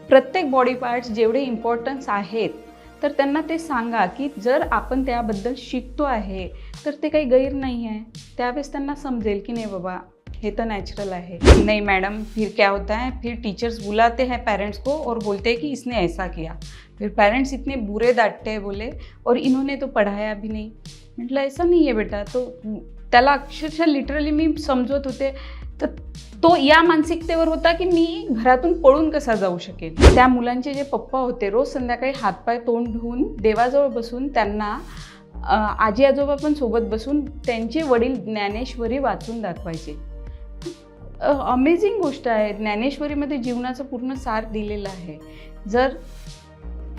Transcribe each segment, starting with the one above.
प्रत्येक body parts जेवढे importance आहेत तर त्यांना ते सांगा की जर आपण त्याबद्दल शिकतो आहे तर ते काही गैर नाही आहे। त्यावेळेस त्यांना समजेल की नाही बाबा ये तो नेचुरल है। नहीं मैडम, फिर क्या होता है, फिर टीचर्स बुलाते हैं पेरेंट्स को और बोलते हैं कि इसने ऐसा किया। फिर पेरेंट्स इतने बुरे डांटते हैं, बोले और इन्होंने तो पढ़ाया भी नहीं। म्हटलं ऐसा नहीं है बेटा, तो त्याला अक्षरशः लिटरली मी समजवत होते तर तो या मानसिकतेवर होता की मी घरातून पळून कसा जाऊ शकेल। त्या मुलांचे जे पप्पा होते रोज संध्याकाळी हातपाय तोंड धुवून देवाजवळ बसून त्यांना आजी आजोबा पण सोबत बसून त्यांचे वडील ज्ञानेश्वरी वाचून दाखवायचे। अमेझिंग गोष्ट आहे। ज्ञानेश्वरीमध्ये जीवनाचं पूर्ण सार दिलेलं आहे। जर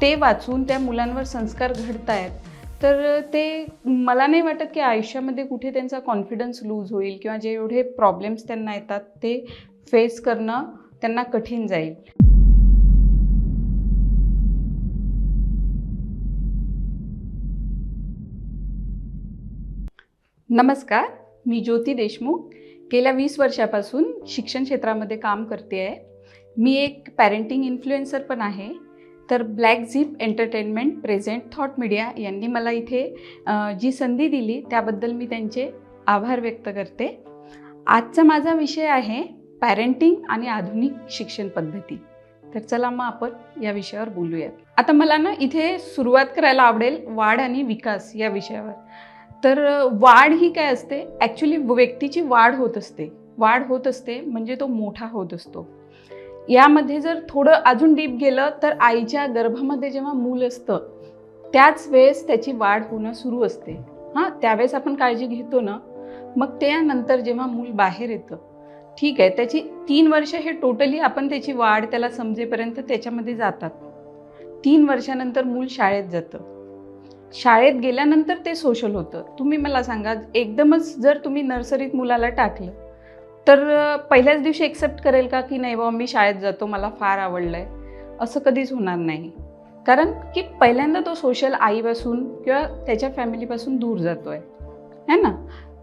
ते वाचून त्या मुलांवर संस्कार घडतायत तर ते मला नाही वाटत की आयुष्यामध्ये कुठे त्यांचा कॉन्फिडन्स लूज होईल किंवा जे एवढे प्रॉब्लेम्स त्यांना येतात ते फेस करणं त्यांना कठीण जाईल। नमस्कार, मी ज्योती देशमुख गेल्या 20 वर्षापासून शिक्षण क्षेत्रामध्ये काम करते आहे। मी एक पॅरेंटिंग इन्फ्लुएन्सर पण आहे। तर black zip entertainment present thought media यांनी मला इथे जी संधी दिली त्याबद्दल मी त्यांचे आभार व्यक्त करते। आजचा माझा विषय आहे पॅरेंटिंग आणि आधुनिक शिक्षण पद्धती। तर चला मग आपण या विषयावर बोलूयात। आता मला ना इथे सुरुवात करायला आवडेल वाढ आणि विकास या विषयावर। तर वाढ ही काय असते, ॲक्च्युली व्यक्तीची वाढ होत असते म्हणजे तो मोठा होत असतो। यामध्ये जर थोडं अजून डीप गेलं तर आईच्या गर्भामध्ये जेव्हा मूल असतं त्याच वेळेस त्याची वाढ होणं सुरू असते। त्यावेळेस आपण काळजी घेतो ना, मग त्यानंतर जेव्हा मूल बाहेर येतं, ठीक आहे, त्याची 3 वर्ष हे टोटली आपण त्याची वाढ त्याला समजेपर्यंत त्याच्यामध्ये जातात। 3 वर्षानंतर मूल शाळेत जातं। शाळेत गेल्यानंतर ते सोशल होतं। तुम्ही मला सांगा, एकदमच जर तुम्ही नर्सरीत मुलाला टाकलं तर पहिल्याच दिवशी एक्सेप्ट करेल का की नाही बाबा मी शाळेत जातो, मला फार आवडलंय? असं कधीच होणार नाही। कारण की पहिल्यांदा तो सोशल आईपासून किंवा त्याच्या फॅमिलीपासून दूर जातोय, है ना।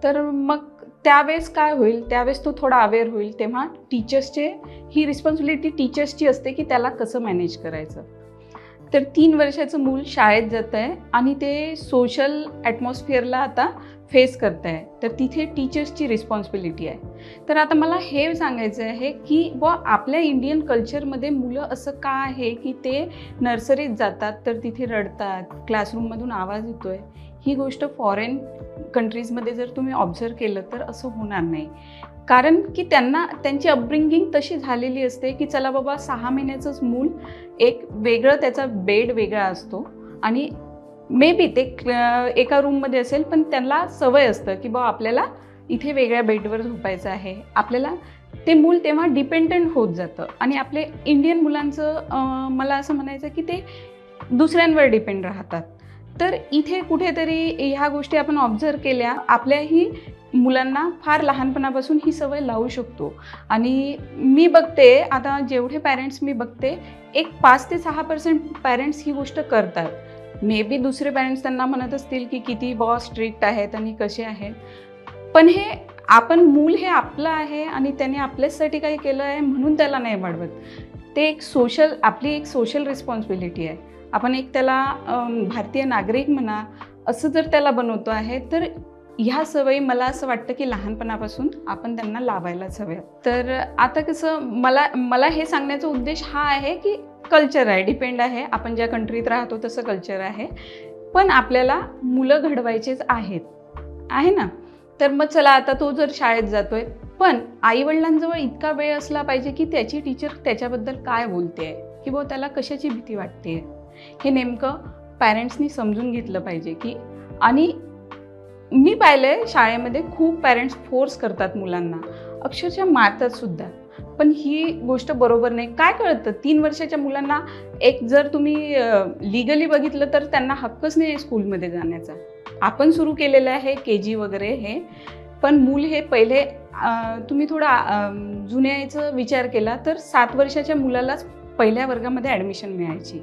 तर मग त्यावेळेस काय होईल, त्यावेळेस तो थोडा अवेअर होईल। तेव्हा टीचर्सचे ही रिस्पॉन्सिबिलिटी टीचर्सची असते की त्याला कसं मॅनेज करायचं। तर 3 वर्षाचं मूल शाळेत जात आहे आणि ते सोशल ॲटमॉस्फिअरला आता फेस करत आहे, तर तिथे टीचर्सची रिस्पॉन्सिबिलिटी आहे। तर आता मला हे सांगायचं आहे की आपल्या इंडियन कल्चरमध्ये मुलं असं का आहे की ते नर्सरीत जातात तर तिथे रडतात, क्लासरूममधून आवाज येतोय। ही गोष्ट फॉरेन कंट्रीजमध्ये जर तुम्ही ऑब्झर्व केलं तर असं होणार नाही। कारण की त्यांना त्यांची अपब्रिंगिंग तशी झालेली असते की चला बाबा 6 महिन्याचंच मूल एक वेगळं, त्याचा बेड वेगळा असतो आणि मे बी ते एका रूममध्ये असेल पण त्यांना सवय असतं की बाबा आपल्याला इथे वेगळ्या बेडवर झोपायचं आहे। आपल्याला ते मूल तेव्हा डिपेंडंट होत जातं आणि आपले इंडियन मुलांचं मला असं म्हणायचं की ते दुसऱ्यांवर डिपेंड राहतात। तर इथे कुठेतरी ह्या गोष्टी आपण ऑब्झर्व केल्या, आपल्याही मुलांना फार लहानपणापासून ही सवय लावू शकतो। आणि मी बघते आता जेवढे पॅरेंट्स मी बघते, एक 5 ते 6% पॅरेंट्स ही गोष्ट करतात। मे बी दुसरे पॅरेंट्स त्यांना म्हणत असतील की किती बॉस स्ट्रिक्ट आहेत आणि कसे आहेत, पण हे आपण मूल हे आपलं आहे आणि त्याने आपल्यासाठी काही केलं आहे म्हणून त्याला नाही वाढवत। ते एक आपली एक सोशल रिस्पॉन्सिबिलिटी आहे। आपण एक त्याला भारतीय नागरिक म्हणा असं जर त्याला बनवतो आहे, तर ह्या सवयी मला असं वाटतं की लहानपणापासून आपण त्यांना लावायलाच हव्या। तर आता कसं मला हे सांगण्याचा उद्देश हा आहे की कल्चर आहे, डिपेंड आहे, आपण ज्या कंट्रीत राहतो तसं कल्चर आहे, पण आपल्याला मुलं घडवायचेच आहे ना। तर मग चला आता तो जर शाळेत जातोय, पण आईवडिलांजवळ इतका वेळ असला पाहिजे की त्याची टीचर त्याच्याबद्दल काय बोलते आहे की त्याला कशाची भीती वाटते, हे नेमकं पॅरेंट्सनी समजून घेतलं पाहिजे की। आणि मी पाहिलंय शाळेमध्ये खूप पॅरेंट्स फोर्स करतात मुलांना, अक्षरशः मारतात सुद्धा, पण ही गोष्ट बरोबर नाही। काय कळतं 3 वर्षाच्या मुलांना, एक जर तुम्ही लीगली बघितलं तर त्यांना हक्कच नाही आहे स्कूलमध्ये जाण्याचा। आपण सुरू केलेलं आहे KG वगैरे हे, पण मूल हे पहिले तुम्ही थोडा जुन्याचं विचार केला तर 7 वर्षाच्या मुलालाच पहिल्या वर्गामध्ये ॲडमिशन मिळायची।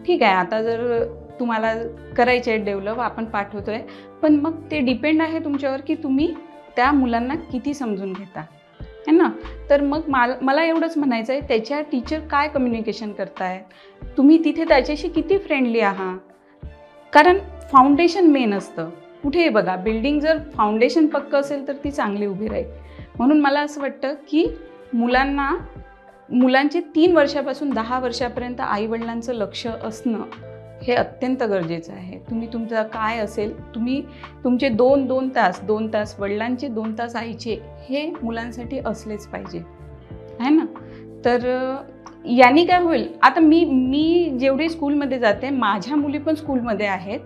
ठीक आहे, आता जर तुम्हाला करायचे आहे डेव्हलप, आपण पाठवतोय, पण मग ते डिपेंड आहे तुमच्यावर की तुम्ही त्या मुलांना किती समजून घेता। है ना. तर मग मला एवढंच म्हणायचं आहे, त्याच्या टीचर काय कम्युनिकेशन करताय, तुम्ही तिथे त्याच्याशी किती फ्रेंडली आहात. कारण फाउंडेशन मेन असतं. कुठेही बघा, बिल्डिंग जर फाउंडेशन पक्कं असेल तर ती चांगली उभी राहील. म्हणून मला असं वाटतं की मुलांचे 3 वर्षापासून 10 वर्षापर्यंत आईवडिलांचं लक्ष असणं हे अत्यंत गरजेचं आहे. तुम्ही तुमचं काय असेल, तुम्ही तुमचे 2 तास वडिलांचे, 2 तास आईचे, हे मुलांसाठी असलेच पाहिजे, आहे ना. तर याने काय होईल, आता मी जेवढी स्कूलमध्ये जाते, माझ्या मुली पण स्कूलमध्ये आहेत.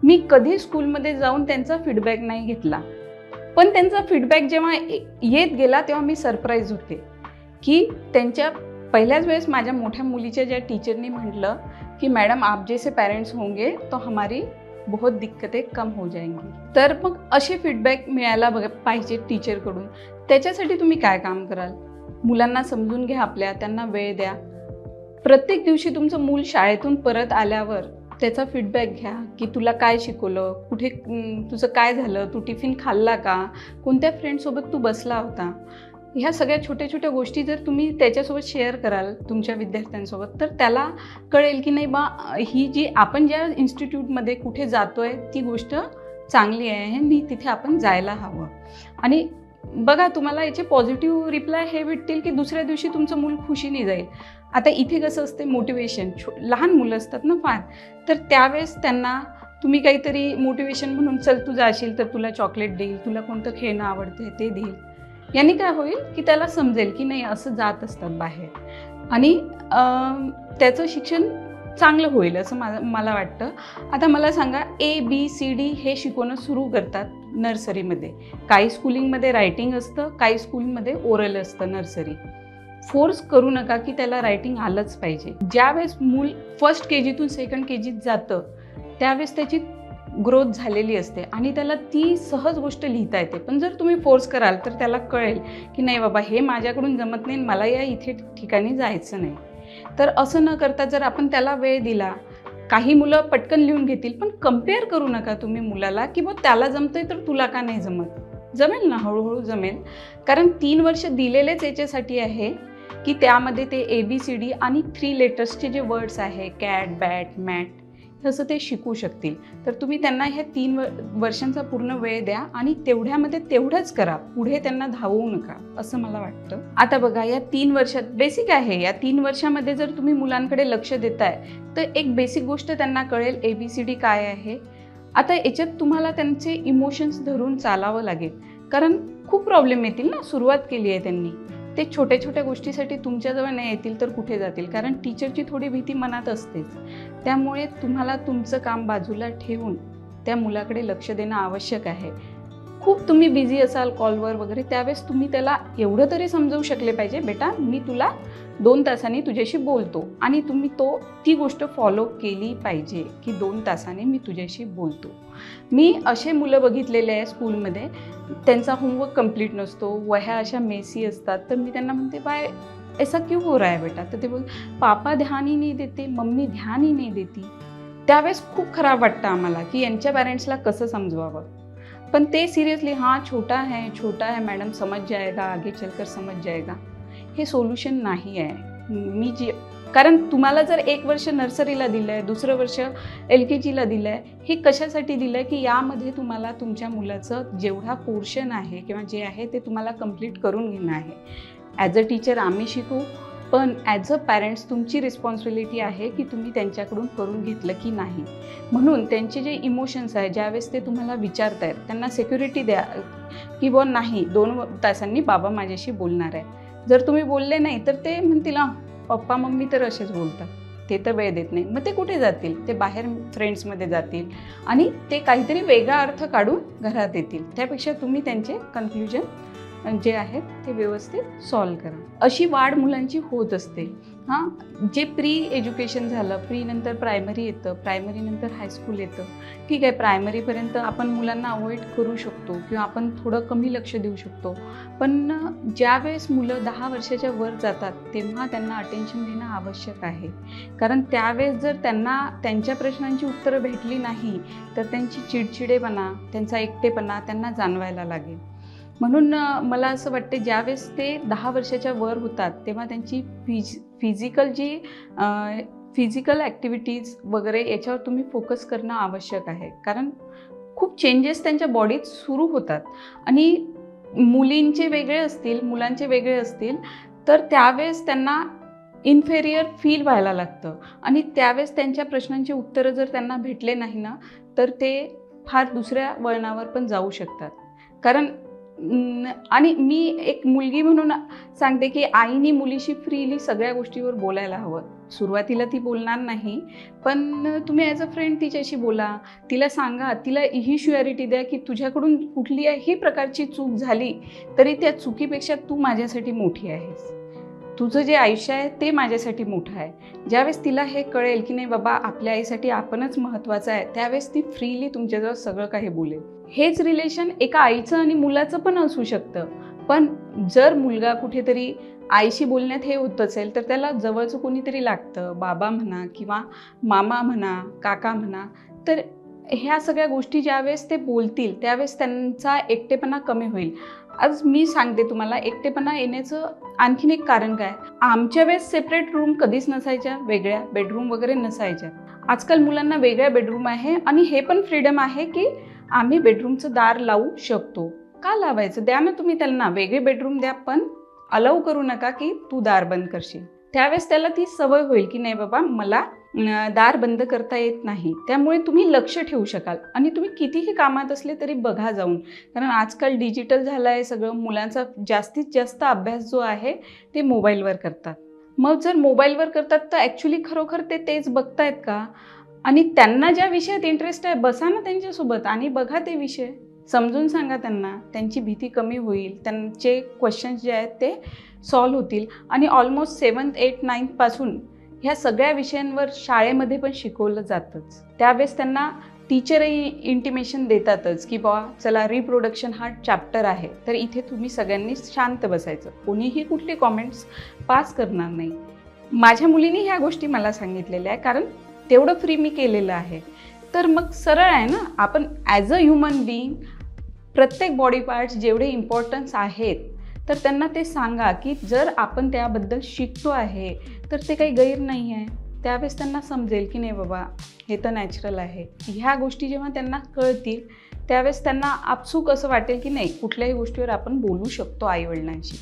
मी कधी स्कूलमध्ये जाऊन त्यांचा फीडबॅक नाही घेतला, पण त्यांचा फीडबॅक जेव्हा येत गेला तेव्हा मी सरप्राईज होते की त्यांच्या पहिल्याच वेळेस माझ्या मोठ्या मुलीच्या ज्या टीचरनी म्हटलं की मॅडम आप जैसे पेरेंट्स होंगे तो हमारी बहुत दिक्कतें कम हो जाएंगी. तर मग असे फीडबॅक मिळायला पाहिजे टीचरकडून. त्याच्यासाठी तुम्ही काय काम कराल, मुलांना समजून घ्या, त्यांना वेळ द्या. प्रत्येक दिवशी तुमचं मूल शाळेतून परत आल्यावर त्याचा फीडबॅक घ्या की तुला काय शिकवलं, कुठे तुझं काय झालं, तू टिफिन खाल्ला का, कोणत्या फ्रेंडसोबत तू बसला होता. ह्या सगळ्या छोट्या छोट्या गोष्टी जर तुम्ही त्याच्यासोबत शेअर कराल तुमच्या विद्यार्थ्यांसोबत, तर त्याला कळेल की नाही बा, ही जी आपण ज्या इन्स्टिट्यूटमध्ये कुठे जातोय ती गोष्ट चांगली आहे, मी तिथे आपण जायला हवं. आणि बघा, तुम्हाला याचे पॉझिटिव्ह रिप्लाय हे भेटतील की दुसऱ्या दिवशी तुमचं मूल खुशीने जाईल. आता इथे कसं असते, मोटिवेशन, लहान मुलं असतात ना फार, तर त्यावेळेस त्यांना तुम्ही काहीतरी मोटिवेशन म्हणून, चल तू जाशील तर तुला चॉकलेट देईल, तुला कोणतं खेळणं आवडते ते देईल. याने काय होईल की त्याला समजेल की नाही, असं जात असतात बाहेर, आणि त्याचं शिक्षण चांगलं होईल असं मला वाटतं. आता मला सांगा, ABCD हे शिकवणं सुरू करतात नर्सरीमध्ये. काही स्कूलिंगमध्ये रायटिंग असतं, काही स्कूलमध्ये ओरल असतं. नर्सरी फोर्स करू नका की त्याला रायटिंग आलंच पाहिजे. ज्यावेळेस मूल फर्स्ट KGतून सेकंड KGत जातं त्यावेळेस त्याची ग्रोथ झालेली असते आणि त्याला ती सहज गोष्ट लिहिता येते. पण जर तुम्ही फोर्स कराल तर त्याला कळेल की नाही बाबा, हे माझ्याकडून जमत नाही, मला या इथे ठिकाणी जायचं नाही. तर असं न करता जर आपण त्याला वेळ दिला, काही मुलं पटकन लिहून घेतील, पण कम्पेअर करू नका तुम्ही मुलाला की बघ त्याला जमतंय तर तुला का नाही जमत. जमेल ना, हळूहळू जमेल. कारण 3 वर्ष दिलेलेच याच्यासाठी आहे की त्यामध्ये ते ABCD आणि 3 लेटर्सचे जे वर्ड्स आहे, कॅट, बॅट, मॅट, तसं ते शिकू शकतील. तर तुम्ही त्यांना ह्या 3 वर्षांचा पूर्ण वेळ द्या आणि तेवढ्यामध्ये तेवढंच करा, पुढे त्यांना धावू नका, असं मला वाटतं. आता बघा, या 3 वर्षात बेसिक आहे, या 3 वर्षामध्ये जर तुम्ही मुलांकडे लक्ष देताय तर एक बेसिक गोष्ट त्यांना कळेल, ABCD काय आहे. आता याच्यात तुम्हाला त्यांचे इमोशन्स धरून चालावं लागेल, कारण खूप प्रॉब्लेम येतील ना. सुरुवात केली आहे त्यांनी, ते छोट्या छोट्या गोष्टीसाठी तुमच्याजवळ नाही येतील तर कुठे जातील, कारण टीचरची थोडी भीती मनात असतेच. त्यामुळे तुम्हाला तुमचं काम बाजूला ठेवून त्या मुलाकडे लक्ष देणं आवश्यक आहे. खूप तुम्ही बिझी असाल कॉलवर वगैरे, त्यावेळेस तुम्ही त्याला एवढं तरी समजवू शकले पाहिजे, बेटा मी तुला 2 तासांनी तुझ्याशी बोलतो, आणि तुम्ही ती गोष्ट फॉलो केली पाहिजे की 2 तासांनी मी तुझ्याशी बोलतो. मी असे मुलं बघितलेले आहे स्कूलमध्ये, त्यांचा होमवर्क कंप्लीट नसतो, वह्या अशा मेसी असतात, तर मी त्यांना म्हणते, बाय ऐसा क्यों हो रहा है बेटा. तर ते बोल, पापा ध्यान ही नहीं देते, मम्मी ध्यान ही नहीं देती. त्यावेळेस खूप खराब वाटतं आम्हाला की यांच्या पॅरेंट्सला कसं समजवावं. पण ते सिरियसली, हाँ छोटा है मैडम, समझ जाएगा, आगे चलकर समझ जाएगा, हे सोल्युशन नाही आहे. कारण तुम्हाला जर 1 वर्ष नर्सरीला दिलं आहे, दुसरं वर्ष LKGला दिलं आहे, हे कशासाठी दिलं आहे की यामध्ये तुम्हाला तुमच्या मुलाचं जेवढा पोर्शन आहे किंवा जे आहे ते तुम्हाला कंप्लीट करून घेणं आहे. ॲज अ टीचर आम्ही शिकू, पण ॲज अ पॅरेंट्स तुमची रिस्पॉन्सिबिलिटी आहे की तुम्ही त्यांच्याकडून करून घेतलं की नाही. म्हणून त्यांचे जे इमोशन्स आहे, ज्यावेळेस ते तुम्हाला विचारतायत, त्यांना सिक्युरिटी द्या की बुवा नाही, 2 तासांनी बाबा माझ्याशी बोलणार आहे. जर तुम्ही बोलले नाही तर ते म्हणतील, पप्पा मम्मी तर असेच बोलतात, ते तर वेळ देत नाही. मग ते कुठे जातील, ते बाहेर फ्रेंड्समध्ये जातील आणि ते काहीतरी वेगळा अर्थ काढून घरात येतील. त्यापेक्षा तुम्ही त्यांचे कन्फ्युजन जे आहेत ते व्यवस्थित सॉल्व करा. अशी वाढ मुलांची होत असते. जे प्री एज्युकेशन झालं, प्री नंतर प्रायमरी येतं, प्रायमरी नंतर हायस्कूल येतं. ठीक आहे, प्रायमरीपर्यंत आपण मुलांना अवॉइड करू शकतो किंवा आपण थोडं कमी लक्ष देऊ शकतो, पण ज्यावेळेस मुलं 10 वर्षाच्या वर जातात तेव्हा त्यांना अटेन्शन देणं आवश्यक आहे. कारण त्यावेळेस जर त्यांना त्यांच्या प्रश्नांची उत्तरं भेटली नाही तर त्यांची चिडचिडेपणा, त्यांचा एकटेपणा त्यांना जाणवायला लागेल. म्हणून मला असं वाटते ज्यावेळेस ते 10 वर्षाच्या वर होतात तेव्हा त्यांची फिजिकल ॲक्टिव्हिटीज वगैरे याच्यावर तुम्ही फोकस करणं आवश्यक आहे. कारण खूप चेंजेस त्यांच्या बॉडीत सुरू होतात आणि मुलींचे वेगळे असतील, मुलांचे वेगळे असतील, तर त्यावेळेस त्यांना इन्फेरियर फील व्हायला लागतं आणि त्यावेळेस त्यांच्या प्रश्नांची उत्तरं जर त्यांना भेटले नाही ना, तर ते फार दुसऱ्या वळणावर पण जाऊ शकतात. कारण आणि मी एक मुलगी म्हणून सांगते की आईनी मुलीशी फ्रीली सगळ्या गोष्टीवर बोलायला हवं. सुरुवातीला ती बोलणार नाही, पण तुम्ही ॲज अ फ्रेंड तिच्याशी बोला, तिला सांगा, तिला ही श्युअरिटी द्या की तुझ्याकडून कुठलीही प्रकारची चूक झाली तरी त्या चुकीपेक्षा तू माझ्यासाठी मोठी आहेस. तुझं जे आयुष्य आहे ते माझ्यासाठी मोठं आहे. ज्यावेळेस तिला हे कळेल की नाही बाबा आपल्या आईसाठी आपणच महत्त्वाचं आहे, त्यावेळेस ती फ्रीली तुमच्याजवळ सगळं काही बोलेल. हेच रिलेशन एका आईचं आणि मुलाचं पण असू शकतं. पण जर मुलगा कुठेतरी आईशी बोलण्यात हे होत असेल तर त्याला जवळचं कोणीतरी लागतं, बाबा म्हणा किंवा मामा म्हणा, काका म्हणा. तर ह्या सगळ्या गोष्टी ज्यावेळेस ते बोलतील त्यावेळेस त्यांचा एकटेपणा कमी होईल. आज मी सांगते तुम्हाला एकटेपणा येण्याचं आणखीन एक कारण काय. आमच्या वेळेस सेपरेट रूम कधीच नसायच्या, वेगळ्या बेडरूम वगैरे नसायच्या. आजकाल मुलांना वेगळ्या बेडरूम आहे आणि हे पण फ्रीडम आहे की आम्ही बेडरूमचं दार लावू शकतो. का लावायचं? द्या ना तुम्ही त्यांना वेगळे बेडरूम द्या, पण अलाऊ करू नका की तू दार बंद करशील. त्यावेळेस त्याला ती सवय होईल की नाही बाबा मला दार बंद करता येत नाही. त्यामुळे तुम्ही लक्ष ठेवू शकाल आणि तुम्ही कितीही कामात असले तरी बघा जाऊन. कारण आजकाल डिजिटल झालं आहे सगळं. मुलांचा जास्तीत जास्त अभ्यास जो आहे ते मोबाईलवर करतात. मग जर मोबाईलवर करतात तर ॲक्च्युली खरोखर ते तेच बघतायत का? आणि त्यांना ज्या विषयात इंटरेस्ट आहे बसा ना त्यांच्यासोबत आणि बघा ते विषय. समजून सांगा त्यांना, त्यांची भीती कमी होईल, त्यांचे क्वेश्चन्स जे आहेत ते सॉल्व्ह होतील. आणि ऑलमोस्ट 7th 8th 9th पासून ह्या सगळ्या विषयांवर शाळेमध्ये पण शिकवलं जातंच. त्यावेळेस त्यांना टीचरही इंटिमेशन देतातच की बा चला रिप्रोडक्शन हा चॅप्टर आहे, तर इथे तुम्ही सगळ्यांनी शांत बसायचं, कोणीही कुठली कॉमेंट्स पास करणार नाही. माझ्या मुलीने ह्या गोष्टी मला सांगितलेल्या आहे कारण तेवढं फ्री मी केलेलं आहे. तर मग सरळ आहे ना, आपण ॲज अ ह्युमन बिईंग प्रत्येक बॉडी पार्ट्स जेवढे इम्पॉर्टन्स आहेत तर त्यांना ते सांगा की जर आपण त्याबद्दल शिकतो आहे तर ते काही गैर नाही आहे. त्यावेळेस त्यांना समजेल की नाही बाबा हे तर नॅचरल आहे. ह्या गोष्टी जेव्हा त्यांना कळतील त्यावेळेस त्यांना आपसूक असं वाटेल की नाही कुठल्याही गोष्टीवर आपण बोलू शकतो आईवडिलांशी.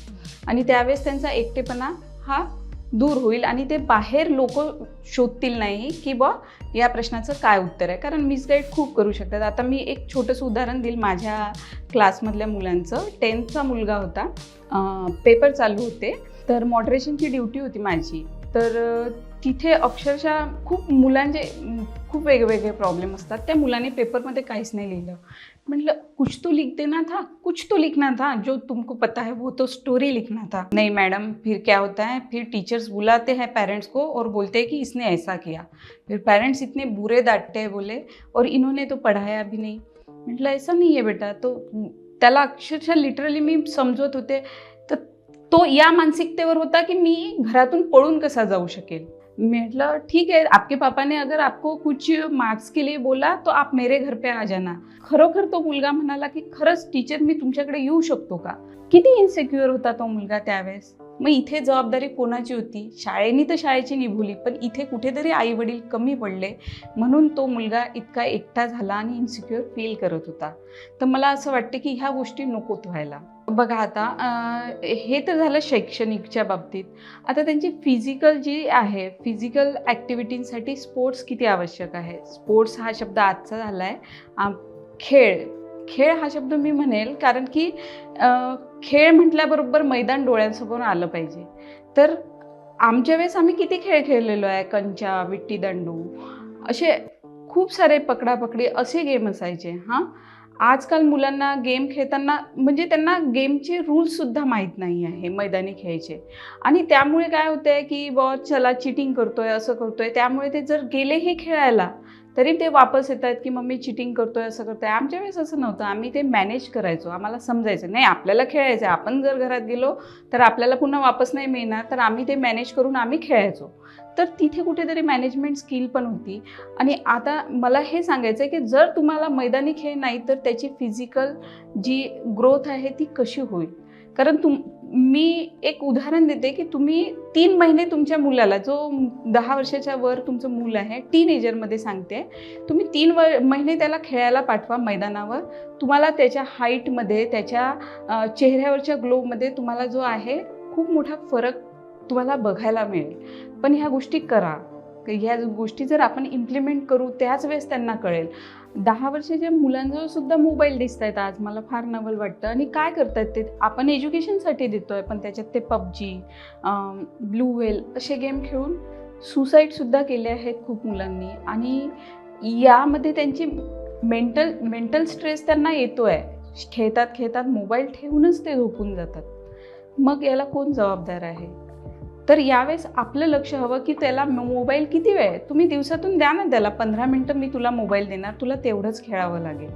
आणि त्यावेळेस त्यांचा एकटेपणा हा दूर होईल आणि ते बाहेर लोक शोधतील नाही की बा या प्रश्नाचं काय उत्तर आहे. कारण मिसगाईड खूप करू शकतात. आता मी एक छोटंसं उदाहरण देईल माझ्या क्लासमधल्या मुलांचं. 10thचा मुलगा होता, पेपर चालू होते, तर मॉडरेशनची ड्युटी होती माझी. तर तिथे अक्षरशः खूप मुलांचे खूप वेगवेगळे प्रॉब्लेम असतात. त्या मुलाने पेपरमध्ये काहीच नाही लिहिलं. म्हटलं कुछ तो लिख देना था, कुछ तो लिखना था, जो तुमको पता है वो तो स्टोरी लिखना था. नहीं मैडम, फिर क्या होता है, फिर टीचर्स बुलाते हैं पेरेंट्स को और बोलते हैं कि इसने ऐसा किया. फिर पेरेंट्स इतने बुरे डांटते हैं बोले, और इन्होंने तो पढ़ाया भी नहीं. म्हटलं ऐसा नहीं है बेटा. तो त्याला अक्षरशः लिटरली मी समजवत होते. तर तो या मानसिकतेवर होता की मी घरातून पळून कसा जाऊ शकेल. म्हटलं ठीक है, आपके पापा ने अगर आपको कुछ मार्क्स के लिए बोला तो आप मेरे घर पे आ जाना. खरोखर तो मुलगा म्हणाला की खरंच टीचर मी तुमच्याकडे येऊ शकतो का. किती इन्सिक्युअर होता तो मुलगा त्यावेळेस. मग इथे जबाबदारी कोणाची होती. शाळेने तर शाळेची निभवली, पण इथे कुठेतरी आई वडील कमी पडले म्हणून तो मुलगा इतका एकटा झाला आणि इन्सिक्युअर फील करत होता. तर मला असं वाटतं की ह्या गोष्टी नकोत व्हायला. बघा आता हे तर झालं शैक्षणिकच्या बाबतीत. आता त्यांची फिजिकल जी आहे, फिजिकल ॲक्टिव्हिटींसाठी स्पोर्ट्स किती आवश्यक आहे. स्पोर्ट्स हा शब्द आजचा झाला आहे. खेळ हा शब्द मी म्हणेल कारण की खेळ म्हटल्याबरोबर मैदान डोळ्यांसमोर आलं पाहिजे. तर आमच्या वेळेस आम्ही किती खेळ खेळलेलो आहे. कंचा, विट्टीदांडू, असे खूप सारे पकडापकडी असे गेम असायचे. आजकाल मुलांना गेम खेळताना म्हणजे त्यांना गेमचे रूल्ससुद्धा माहीत नाही आहे मैदानी खेळायचे. आणि त्यामुळे काय होतं आहे की चला चिटिंग करतोय, असं करतोय, त्यामुळे ते जर गेलेही खेळायला तरी ते वापस येतात की मम्मी चिटिंग करतोय, असं करतोय. आमच्या वेळेस असं नव्हतं. आम्ही ते मॅनेज करायचो. आम्हाला समजायचं नाही आपल्याला खेळायचं आहे. आपण जर घरात गेलो तर आपल्याला पुन्हा वापस नाही मिळणार, तर आम्ही ते मॅनेज करून आम्ही खेळायचो. तर तिथे कुठेतरी मॅनेजमेंट स्किल पण होती. आणि आता मला हे सांगायचं आहे की जर तुम्हाला मैदानी खेळ नाही तर त्याची फिजिकल जी ग्रोथ आहे ती कशी होईल. कारण मी एक उदाहरण देते की तुम्ही 3 महिने तुमच्या मुलाला, जो 10 वर्षाच्या वर तुमचं मूल आहे, टीनएजरमध्ये सांगते, तुम्ही 3 महिने त्याला खेळायला पाठवा मैदानावर. तुम्हाला त्याच्या हाईटमध्ये, त्याच्या चेहऱ्यावरच्या ग्लोमध्ये तुम्हाला जो आहे खूप मोठा फरक तुम्हाला बघायला मिळेल. पण ह्या गोष्टी करा. ह्या गोष्टी जर आपण इम्प्लिमेंट करू त्याच वेळेस त्यांना कळेल. 10 वर्षाच्या मुलांजवळ सुद्धा मोबाईल दिसत आहेत आज. मला फार नवल वाटतं. आणि काय करतात ते, आपण एज्युकेशनसाठी देतोय पण त्याच्यात ते पबजी, ब्लू व्हेल असे गेम खेळून सुसाईडसुद्धा केले आहेत खूप मुलांनी. आणि यामध्ये त्यांची मेंटल स्ट्रेस त्यांना येतो आहे. खेळतात खेळतात मोबाईल ठेवूनच ते झोपून जातात. मग याला कोण जबाबदार आहे. तर यावेळेस आपलं लक्ष हवं की त्याला मोबाईल किती वेळ, तुम्ही दिवसातून द्या ना त्याला 15 मिनटं मी तुला मोबाईल देणार, तुला तेवढंच खेळावं लागेल.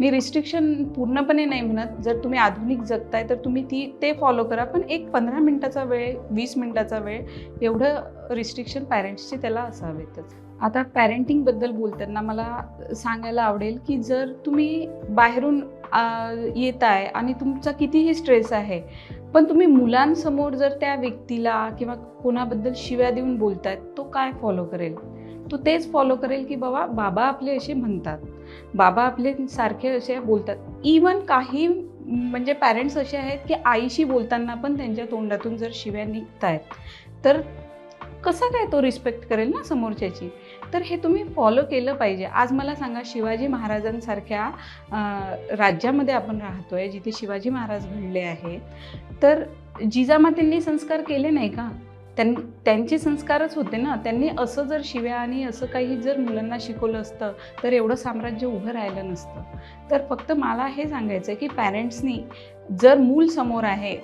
मी रिस्ट्रिक्शन पूर्णपणे नाही म्हणत. जर तुम्ही आधुनिक जगताय तर तुम्ही ते फॉलो करा. पण एक 15 मिनटाचा वेळ, 20 मिनटाचा वेळ, एवढं रिस्ट्रिक्शन पॅरेंट्सचे त्याला असावेतच. आता पॅरेंटिंगबद्दल बोलताना मला सांगायला आवडेल की जर तुम्ही बाहेरून येताय आणि तुमचा कितीही स्ट्रेस आहे, पण तुम्ही मुलांसमोर जर त्या व्यक्तीला किंवा कोणाबद्दल शिव्या देऊन बोलतायत, तो काय फॉलो करेल. तो तेच फॉलो करेल की बाबा आपले असे म्हणतात, बाबा आपले सारखे असे बोलतात. इवन काही म्हणजे पॅरेंट्स असे आहेत की आईशी बोलताना पण त्यांच्या तोंडातून जर शिव्या निघत आहेत तर कसा काय तो रिस्पेक्ट करेल ना समोरच्याची. तर हे तुम्ही फॉलो केलं पाहिजे. आज मला सांगा, शिवाजी महाराजांसारख्या राज्यामध्ये आपण राहतोय जिथे शिवाजी महाराज घडले आहेत, तर जिजामातेंनी संस्कार केले नाही का. त्यांचे संस्कारच होते ना. त्यांनी असं जर शिव्या आणि असं काही जर मुलांना शिकवलं असतं तर एवढं साम्राज्य उभं राहिलं नसतं. तर फक्त मला हे सांगायचं आहे की पॅरेंट्सनी जर मूल समोर आहे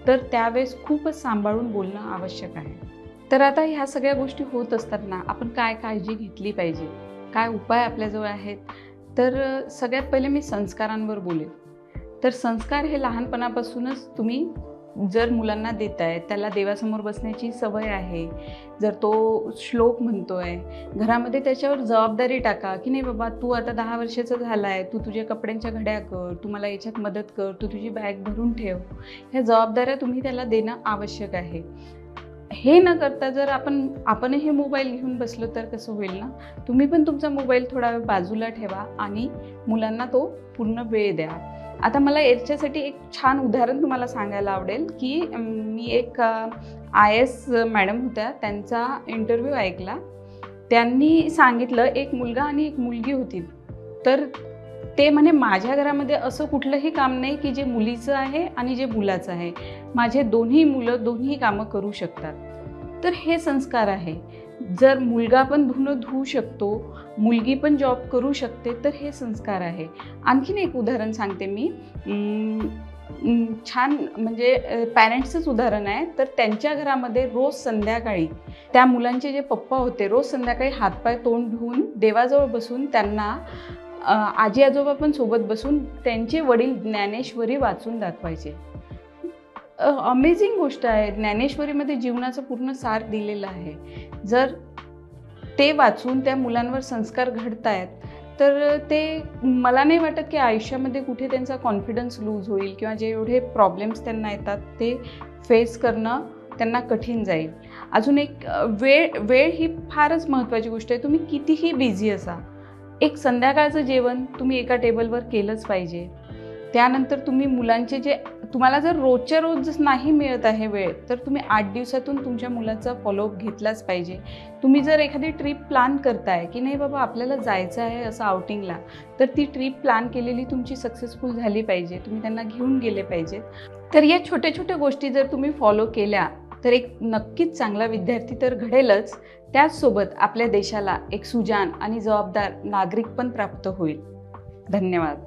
तर त्यावेळेस खूपच सांभाळून बोलणं आवश्यक आहे. तर आता ह्या सगळ्या गोष्टी होत असताना आपण काय काळजी घेतली पाहिजे, काय उपाय आपल्याजवळ आहेत. तर सगळ्यात पहिले मी संस्कारांवर बोलेन. तर संस्कार हे लहानपणापासूनच तुम्ही जर मुलांना देताय, त्याला देवासमोर बसण्याची सवय आहे, जर तो श्लोक म्हणतोय घरामध्ये, त्याच्यावर जबाबदारी टाका की नाही बाबा तू आता 10 वर्षाचा झाला आहे, तू तुझ्या कपड्यांच्या घड्या कर, तू मला याच्यात मदत कर, तू तुझी बॅग भरून ठेव. ह्या जबाबदाऱ्या तुम्ही त्याला देणं आवश्यक आहे. हे न करता जर आपणही मोबाईल घेऊन बसलो तर कसं होईल ना. तुम्ही पण तुमचा मोबाईल थोडा वेळ बाजूला ठेवा आणि मुलांना तो पूर्ण वेळ द्या. आता मला याच्यासाठी एक छान उदाहरण तुम्हाला सांगायला आवडेल की मी एक IAS मॅडम होत्या, त्यांचा इंटरव्ह्यू ऐकला. त्यांनी सांगितलं एक मुलगा आणि एक मुलगी होती. तर ते म्हणे माझ्या घरामध्ये असं कुठलंही काम नाही की जे मुलीचं आहे आणि जे मुलाचं आहे. माझे दोन्ही मुलं दोन्ही कामं करू शकतात. तर हे संस्कार आहे. जर मुलगा पण धुणं धुवू शकतो, मुलगी पण जॉब करू शकते, तर हे संस्कार आहे. आणखीन एक उदाहरण सांगते मी. छान म्हणजे पॅरेंट्सचंच उदाहरण आहे. तर त्यांच्या घरामध्ये रोज संध्याकाळी त्या मुलांचे जे पप्पा होते, रोज संध्याकाळी हातपाय तोंड धुवून देवाजवळ बसून त्यांना आजी आजोबा पण सोबत बसून त्यांचे वडील ज्ञानेश्वरी वाचून दाखवायचे. अमेझिंग गोष्ट आहे. ज्ञानेश्वरीमध्ये जीवनाचं पूर्ण सार दिलेलं आहे. जर ते वाचून त्या मुलांवर संस्कार घडतायत तर ते मला नाही वाटत की आयुष्यामध्ये कुठे त्यांचा कॉन्फिडन्स लूज होईल किंवा जे एवढे प्रॉब्लेम्स त्यांना येतात ते फेस करणं त्यांना कठीण जाईल. अजून एक वेळ ही फारच महत्त्वाची गोष्ट आहे. तुम्ही कितीही बिझी असा, एक संध्याकाळचं जेवण तुम्ही एका टेबलवर केलंच पाहिजे. त्यानंतर तुम्ही मुलांचे जे तुम्हाला जर रोजच्या रोज नाही मिळत आहे वेळ, तर तुम्ही 8 दिवसातून तुमच्या मुलाचा फॉलोअप घेतलाच पाहिजे. तुम्ही जर एखादी ट्रिप प्लॅन करताय की नाही बाबा आपल्याला जायचं आहे असं आउटिंगला, तर ती ट्रिप प्लॅन केलेली तुमची सक्सेसफुल झाली पाहिजे. तुम्ही त्यांना घेऊन गेले पाहिजेत. तर या छोट्या छोट्या गोष्टी जर तुम्ही फॉलो केल्या तर एक नक्कीच चांगला विद्यार्थी तर घडेलच, त्याचसोबत आपल्या देशाला एक सुजाण आणि जबाबदार नागरिक पण प्राप्त होईल. धन्यवाद.